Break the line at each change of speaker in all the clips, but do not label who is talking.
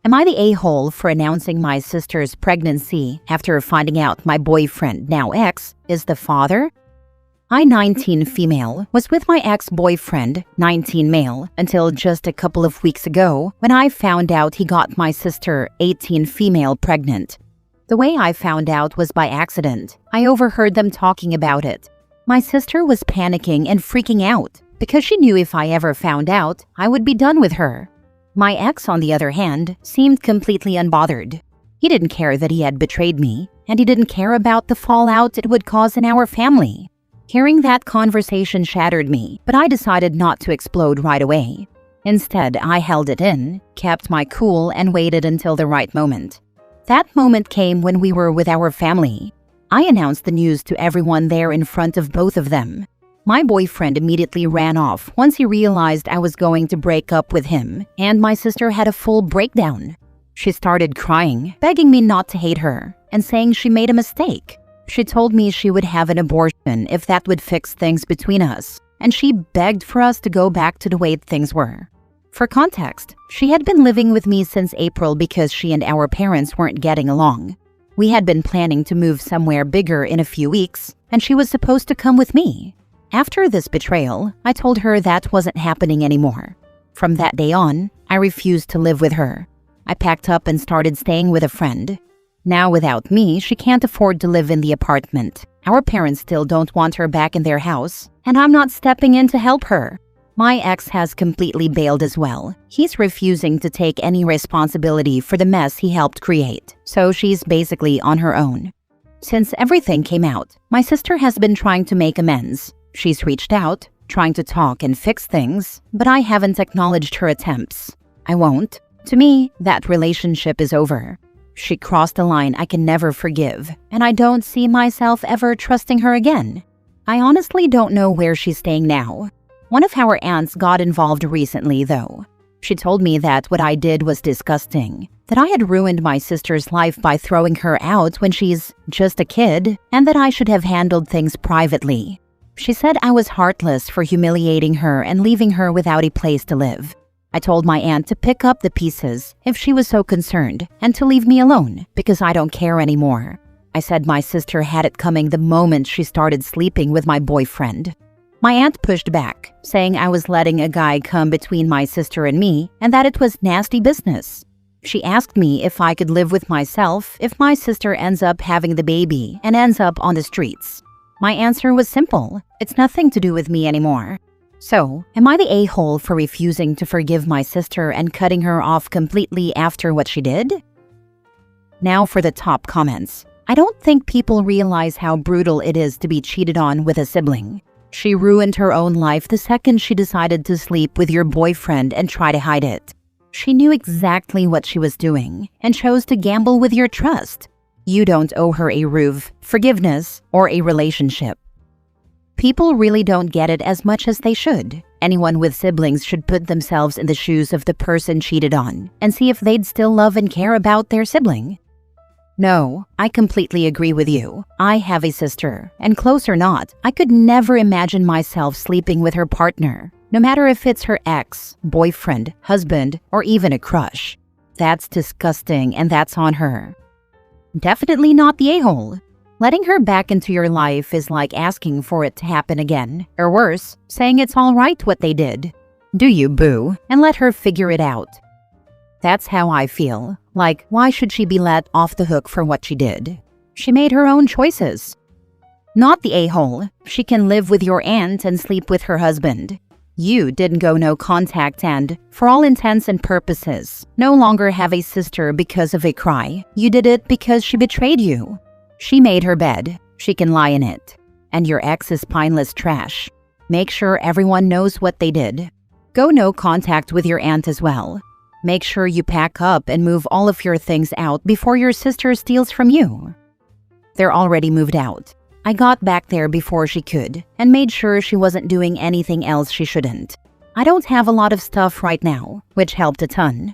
Am I the a-hole for announcing my sister's pregnancy after finding out my boyfriend, now ex, is the father? I, 19 female, was with my ex-boyfriend, 19 male, until just a couple of weeks ago when I found out he got my sister, 18 female, pregnant. The way I found out was by accident. I overheard them talking about it. My sister was panicking and freaking out because she knew if I ever found out, I would be done with her. My ex, on the other hand, seemed completely unbothered. He didn't care that he had betrayed me, and he didn't care about the fallout it would cause in our family. Hearing that conversation shattered me, but I decided not to explode right away. Instead, I held it in, kept my cool, and waited until the right moment. That moment came when we were with our family. I announced the news to everyone there in front of both of them. My boyfriend immediately ran off once he realized I was going to break up with him, and my sister had a full breakdown. She started crying, begging me not to hate her, and saying she made a mistake. She told me she would have an abortion if that would fix things between us, and she begged for us to go back to the way things were. For context, she had been living with me since April because she and our parents weren't getting along. We had been planning to move somewhere bigger in a few weeks, and she was supposed to come with me. After this betrayal, I told her that wasn't happening anymore. From that day on, I refused to live with her. I packed up and started staying with a friend. Now without me, she can't afford to live in the apartment. Our parents still don't want her back in their house, and I'm not stepping in to help her. My ex has completely bailed as well. He's refusing to take any responsibility for the mess he helped create, so she's basically on her own. Since everything came out, my sister has been trying to make amends. She's reached out, trying to talk and fix things, but I haven't acknowledged her attempts. I won't. To me, that relationship is over. She crossed a line I can never forgive, and I don't see myself ever trusting her again. I honestly don't know where she's staying now. One of our aunts got involved recently, though. She told me that what I did was disgusting, that I had ruined my sister's life by throwing her out when she's just a kid, and that I should have handled things privately. She said I was heartless for humiliating her and leaving her without a place to live. I told my aunt to pick up the pieces if she was so concerned and to leave me alone because I don't care anymore. I said my sister had it coming the moment she started sleeping with my boyfriend. My aunt pushed back, saying I was letting a guy come between my sister and me and that it was nasty business. She asked me if I could live with myself if my sister ends up having the baby and ends up on the streets. My answer was simple. It's nothing to do with me anymore. So, am I the a-hole for refusing to forgive my sister and cutting her off completely after what she did? Now for the top comments. I don't think people realize how brutal it is to be cheated on with a sibling. She ruined her own life the second she decided to sleep with your boyfriend and try to hide it. She knew exactly what she was doing and chose to gamble with your trust. You don't owe her a roof, forgiveness, or a relationship. People really don't get it as much as they should. Anyone with siblings should put themselves in the shoes of the person cheated on and see if they'd still love and care about their sibling. No, I completely agree with you. I have a sister, and close or not, I could never imagine myself sleeping with her partner, no matter if it's her ex, boyfriend, husband, or even a crush. That's disgusting, and that's on her. Definitely not the a-hole. Letting her back into your life is like asking for it to happen again, or worse, saying it's all right what they did. Do you, boo, and let her figure it out. That's how I feel. Like, why should she be let off the hook for what she did? She made her own choices. Not the a-hole. She can live with your aunt and sleep with her husband. You didn't go no contact and, for all intents and purposes, no longer have a sister because of a cry. You did it because she betrayed you. She made her bed. She can lie in it. And your ex is spineless trash. Make sure everyone knows what they did. Go no contact with your aunt as well. Make sure you pack up and move all of your things out before your sister steals from you. They're already moved out. I got back there before she could and made sure she wasn't doing anything else she shouldn't. I don't have a lot of stuff right now, which helped a ton.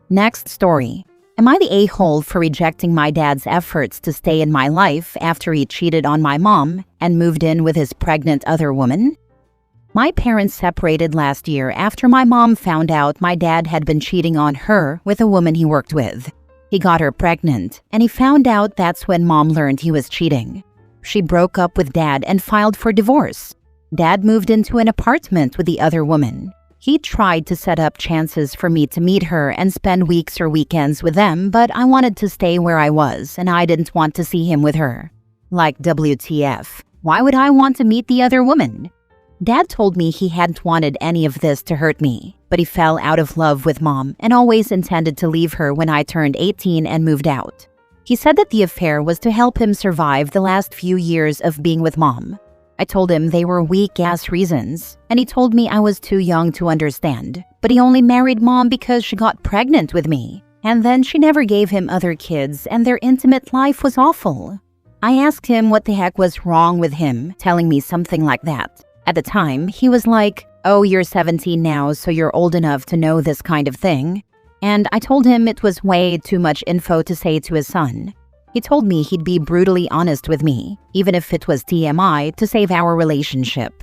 Next story. Am I the a-hole for rejecting my dad's efforts to stay in my life after he cheated on my mom and moved in with his pregnant other woman? My parents separated last year after my mom found out my dad had been cheating on her with a woman he worked with. He got her pregnant, and he found out that's when mom learned he was cheating. She broke up with dad and filed for divorce. Dad moved into an apartment with the other woman. He tried to set up chances for me to meet her and spend weeks or weekends with them, but I wanted to stay where I was, and I didn't want to see him with her. Like, WTF. Why would I want to meet the other woman? Dad told me he hadn't wanted any of this to hurt me, but he fell out of love with mom and always intended to leave her when I turned 18 and moved out. He said that the affair was to help him survive the last few years of being with mom. I told him they were weak-ass reasons, and he told me I was too young to understand, but he only married mom because she got pregnant with me, and then she never gave him other kids and their intimate life was awful. I asked him what the heck was wrong with him, telling me something like that. At the time, he was like, "Oh, you're 17 now, so you're old enough to know this kind of thing." And I told him it was way too much info to say to his son. He told me he'd be brutally honest with me, even if it was TMI, to save our relationship.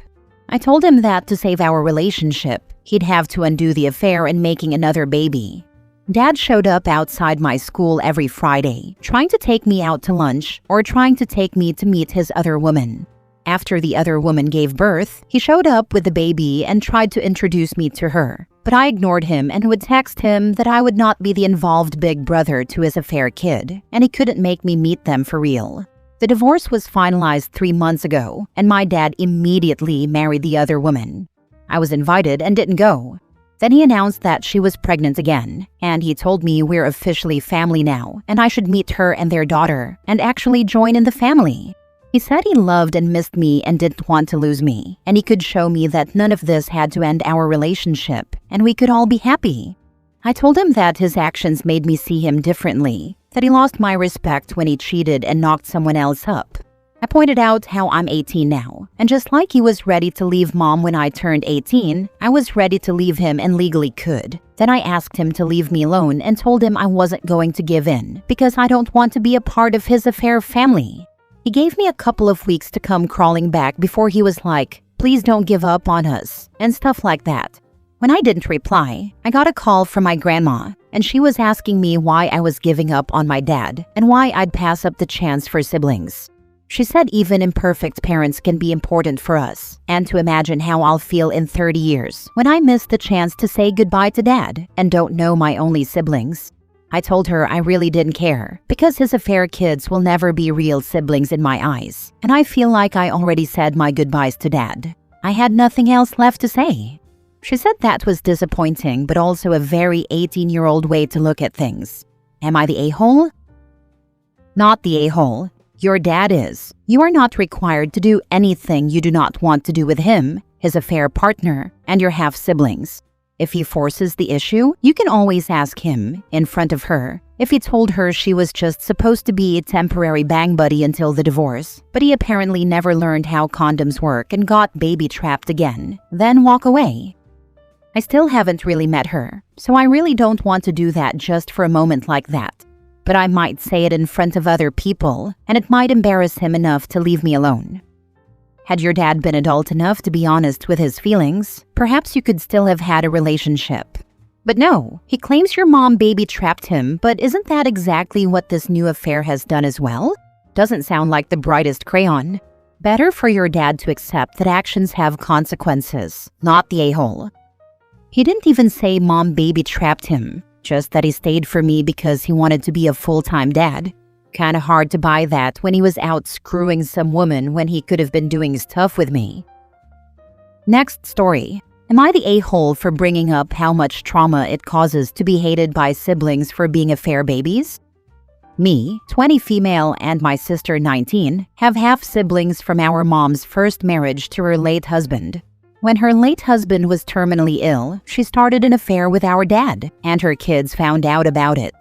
I told him that to save our relationship, he'd have to undo the affair and making another baby. Dad showed up outside my school every Friday, trying to take me out to lunch or trying to take me to meet his other woman. After the other woman gave birth, he showed up with the baby and tried to introduce me to her. But I ignored him and would text him that I would not be the involved big brother to his affair kid, and he couldn't make me meet them for real. The divorce was finalized 3 months ago, and my dad immediately married the other woman. I was invited and didn't go. Then he announced that she was pregnant again, and he told me we're officially family now, and I should meet her and their daughter, and actually join in the family. He said he loved and missed me and didn't want to lose me, and he could show me that none of this had to end our relationship, and we could all be happy. I told him that his actions made me see him differently, that he lost my respect when he cheated and knocked someone else up. I pointed out how I'm 18 now, and just like he was ready to leave mom when I turned 18, I was ready to leave him and legally could. Then I asked him to leave me alone and told him I wasn't going to give in because I don't want to be a part of his affair family. He gave me a couple of weeks to come crawling back before he was like, "Please don't give up on us," and stuff like that. When I didn't reply, I got a call from my grandma, and she was asking me why I was giving up on my dad and why I'd pass up the chance for siblings. She said even imperfect parents can be important for us, and to imagine how I'll feel in 30 years when I miss the chance to say goodbye to dad and don't know my only siblings. I told her I really didn't care because his affair kids will never be real siblings in my eyes, and I feel like I already said my goodbyes to dad. I had nothing else left to say. She said that was disappointing, but also a very 18-year-old way to look at things. Am I the a-hole? Not the a-hole. Your dad is. You are not required to do anything you do not want to do with him, his affair partner, and your half-siblings. If he forces the issue, you can always ask him, in front of her, if he told her she was just supposed to be a temporary bang buddy until the divorce, but he apparently never learned how condoms work and got baby-trapped again, then walk away. I still haven't really met her, so I really don't want to do that just for a moment like that. But I might say it in front of other people, and it might embarrass him enough to leave me alone. Had your dad been adult enough to be honest with his feelings, perhaps you could still have had a relationship. But no, he claims your mom baby-trapped him, but isn't that exactly what this new affair has done as well? Doesn't sound like the brightest crayon. Better for your dad to accept that actions have consequences, not the a-hole. He didn't even say mom baby-trapped him, just that he stayed for me because he wanted to be a full-time dad. Kinda hard to buy that when he was out screwing some woman when he could have been doing stuff with me. Next story. Am I the a-hole for bringing up how much trauma it causes to be hated by siblings for being affair babies? Me, 20 female, and my sister, 19, have half-siblings from our mom's first marriage to her late husband. When her late husband was terminally ill, she started an affair with our dad, and her kids found out about it.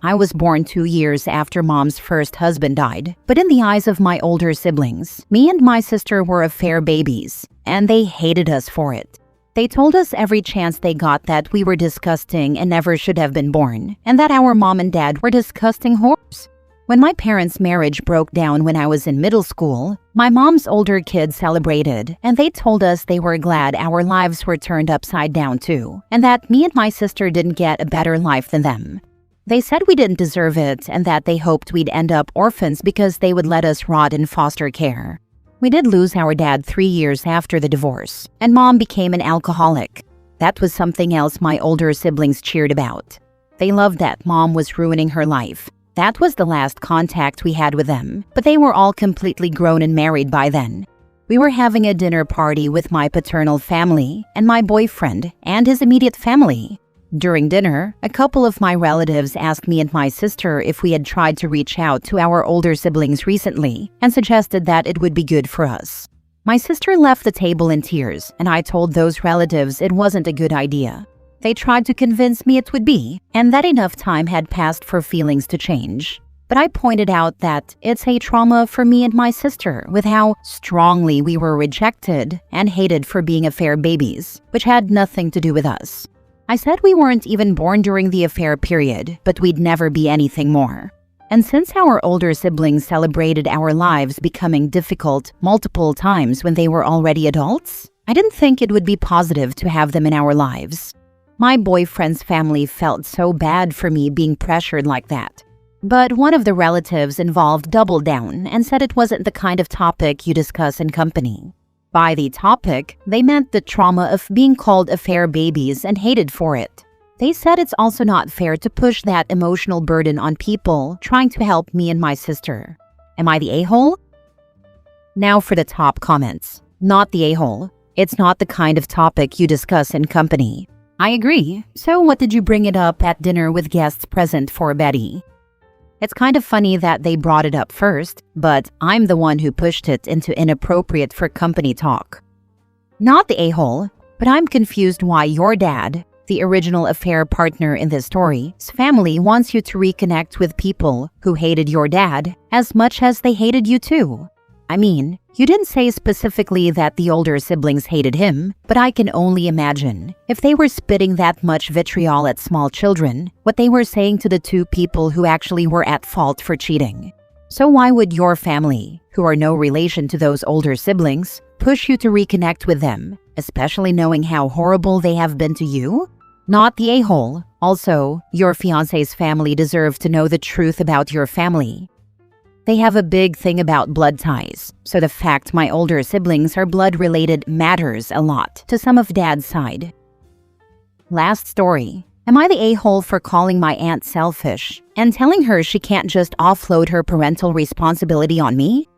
I was born 2 years after mom's first husband died, but in the eyes of my older siblings, me and my sister were affair babies, and they hated us for it. They told us every chance they got that we were disgusting and never should have been born, and that our mom and dad were disgusting whores. When my parents' marriage broke down when I was in middle school, My mom's older kids celebrated, and they told us they were glad our lives were turned upside down too, and that me and my sister didn't get a better life than them. They said we didn't deserve it and that they hoped we'd end up orphans because they would let us rot in foster care. We did lose our dad 3 years after the divorce, and Mom became an alcoholic. That was something else my older siblings cheered about. They loved that Mom was ruining her life. That was the last contact we had with them, but they were all completely grown and married by then. We were having a dinner party with my paternal family and my boyfriend and his immediate family. During dinner, a couple of my relatives asked me and my sister if we had tried to reach out to our older siblings recently and suggested that it would be good for us. My sister left the table in tears, and I told those relatives it wasn't a good idea. They tried to convince me it would be, and that enough time had passed for feelings to change. But I pointed out that it's a trauma for me and my sister with how strongly we were rejected and hated for being affair babies, which had nothing to do with us. I said we weren't even born during the affair period, but we'd never be anything more. And since our older siblings celebrated our lives becoming difficult multiple times when they were already adults, I didn't think it would be positive to have them in our lives. My boyfriend's family felt so bad for me being pressured like that. But one of the relatives involved doubled down and said it wasn't the kind of topic you discuss in company. By the topic, they meant the trauma of being called affair babies and hated for it. They said it's also not fair to push that emotional burden on people trying to help me and my sister. Am I the a-hole? Now for the top comments. Not the a-hole. It's not the kind of topic you discuss in company. I agree. So what did you bring it up at dinner with guests present for, Betty? It's kind of funny that they brought it up first, but I'm the one who pushed it into inappropriate for company talk. Not the a-hole, but I'm confused why your dad, the original affair partner in this story's family, wants you to reconnect with people who hated your dad as much as they hated you too. I mean, you didn't say specifically that the older siblings hated him, but I can only imagine, if they were spitting that much vitriol at small children, what they were saying to the two people who actually were at fault for cheating. So why would your family, who are no relation to those older siblings, push you to reconnect with them, especially knowing how horrible they have been to you? Not the a-hole. Also, your fiancé's family deserve to know the truth about your family. They have a big thing about blood ties, so the fact my older siblings are blood-related matters a lot to some of Dad's side. Last story. Am I the a-hole for calling my aunt selfish and telling her she can't just offload her parental responsibility on me?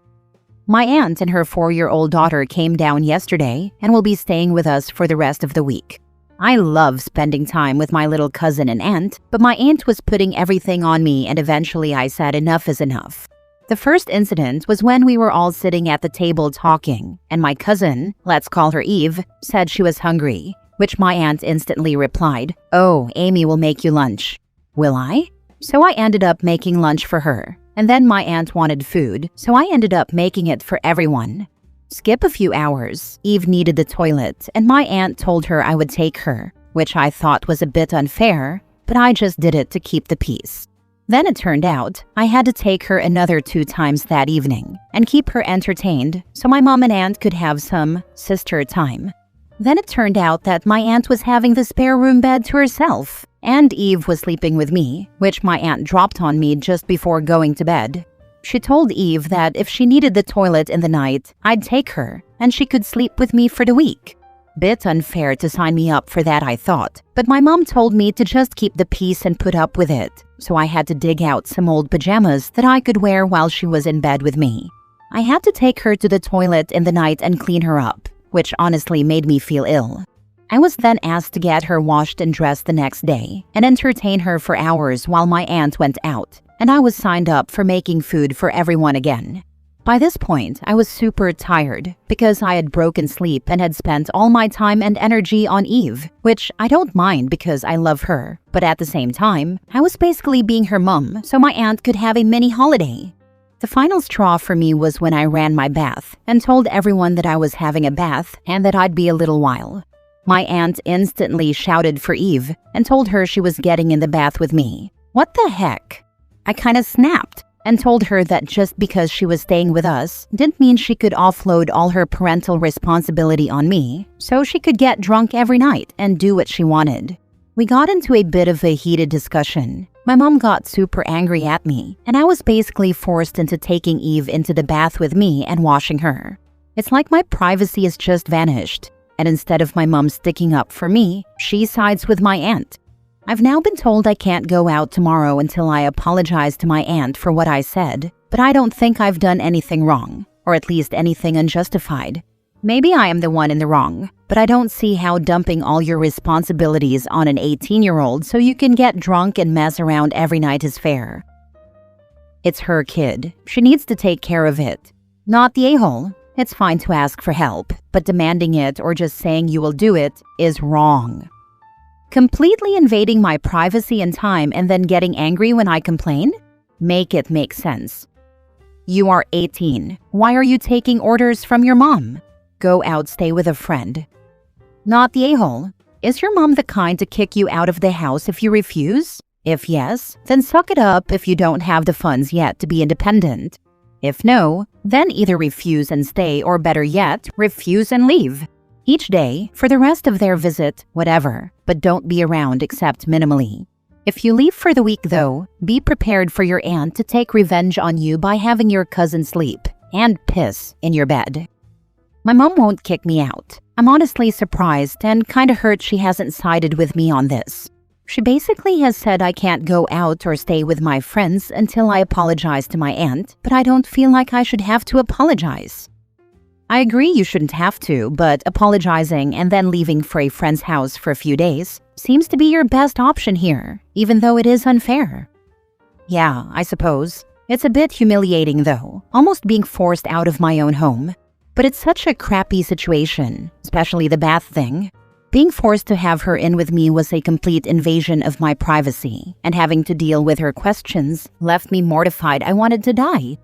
My aunt and her 4-year-old daughter came down yesterday and will be staying with us for the rest of the week. I love spending time with my little cousin and aunt, but my aunt was putting everything on me, and eventually I said enough is enough. The first incident was when we were all sitting at the table talking, and my cousin, let's call her Eve, said she was hungry, which my aunt instantly replied, "Oh, Amy will make you lunch." Will I? So I ended up making lunch for her, and then my aunt wanted food, so I ended up making it for everyone. Skip a few hours, Eve needed the toilet, and my aunt told her I would take her, which I thought was a bit unfair, but I just did it to keep the peace. Then it turned out I had to take her another 2 times that evening and keep her entertained so my mom and aunt could have some sister time. Then it turned out that my aunt was having the spare room bed to herself, and Eve was sleeping with me, which my aunt dropped on me just before going to bed. She told Eve that if she needed the toilet in the night, I'd take her, and she could sleep with me for the week. Bit unfair to sign me up for that, I thought, but my mom told me to just keep the peace and put up with it, so I had to dig out some old pajamas that I could wear while she was in bed with me. I had to take her to the toilet in the night and clean her up, which honestly made me feel ill. I was then asked to get her washed and dressed the next day and entertain her for hours while my aunt went out, and I was signed up for making food for everyone again. By this point, I was super tired because I had broken sleep and had spent all my time and energy on Eve, which I don't mind because I love her, but at the same time, I was basically being her mom so my aunt could have a mini holiday. The final straw for me was when I ran my bath and told everyone that I was having a bath and that I'd be a little while. My aunt instantly shouted for Eve and told her she was getting in the bath with me. What the heck? I kind of snapped, and told her that just because she was staying with us didn't mean she could offload all her parental responsibility on me, so she could get drunk every night and do what she wanted. We got into a bit of a heated discussion. My mom got super angry at me, and I was basically forced into taking Eve into the bath with me and washing her. It's like my privacy has just vanished, and instead of my mom sticking up for me, she sides with my aunt. I've now been told I can't go out tomorrow until I apologize to my aunt for what I said, but I don't think I've done anything wrong, or at least anything unjustified. Maybe I am the one in the wrong, but I don't see how dumping all your responsibilities on an 18-year-old so you can get drunk and mess around every night is fair. It's her kid. She needs to take care of it. Not the a-hole. It's fine to ask for help, but demanding it or just saying you will do it is wrong. Completely invading my privacy and time and then getting angry when I complain? Make it make sense. You are 18. Why are you taking orders from your mom? Go out, stay with a friend. Not the a-hole. Is your mom the kind to kick you out of the house if you refuse? If yes, then suck it up if you don't have the funds yet to be independent. If no, then either refuse and stay or better yet, refuse and leave. Each day, for the rest of their visit, whatever, but don't be around except minimally. If you leave for the week though, be prepared for your aunt to take revenge on you by having your cousin sleep and piss in your bed. My mom won't kick me out. I'm honestly surprised and kinda hurt she hasn't sided with me on this. She basically has said I can't go out or stay with my friends until I apologize to my aunt, but I don't feel like I should have to apologize. I agree you shouldn't have to, but apologizing and then leaving for a friend's house for a few days seems to be your best option here, even though it is unfair. Yeah, I suppose. It's a bit humiliating though, almost being forced out of my own home. But it's such a crappy situation, especially the bath thing. Being forced to have her in with me was a complete invasion of my privacy, and having to deal with her questions left me mortified I wanted to die.